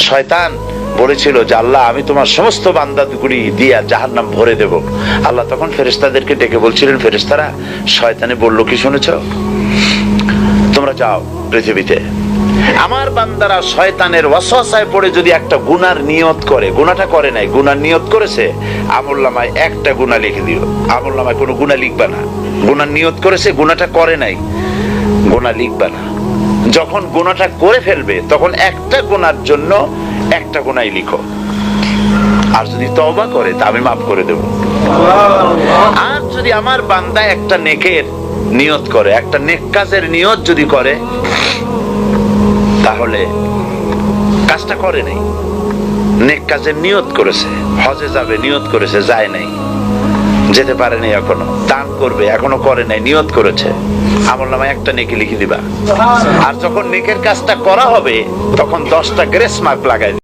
শয়তান বলেছিল যে আল্লাহ আমি তোমার সমস্ত বান্দাগুলি দিয়া জাহান্নাম ভরে দেব। আল্লাহ তখন ফেরেশতাদেরকে ডেকে বলছিলেন, ফেরেশতারা শয়তানে বলল কি শুনেছ? তোমরা যাও পৃথিবীতে, আমার বান্দারা শয়তানের ওয়াসওয়াসায় পড়ে যদি একটা গুনার নিয়ত করে, গুনাহটা করে নাই, গুনার নিয়ত করেছে, আমলনামায় একটা গুনাহ লিখে দিও। আমলনামায় কোনো গুনাহ লিখবা না। গুনার নিয়ত করেছে, গুনাহটা করে নাই, গুনাহ লিখবা না। যখন গুনাহটা করে ফেলবে তখন একটা গুনার জন্য একটা গুনাহই লিখো, আর যদি তওবা করে তা আমি মাফ করে দেব। আর যদি আমার বান্দা একটা নেকের নিয়ত করে, একটা নেক কাজের নিয়ত যদি করে, তাহলে কাজটা করে নাই, নেক কাজের নিয়ত করেছে, হজে যাবে নিয়ত করেছে, যায় নাই, যেতে পারে নাই, এখনো দান করবে এখনো করে নাই, নিয়ত করেছে, আমলনামায় একটা নেকি লিখে দিবা। আর যখন নেকের কাজটা করা হবে তখন 10টা গ্রেস মার্ক লাগাই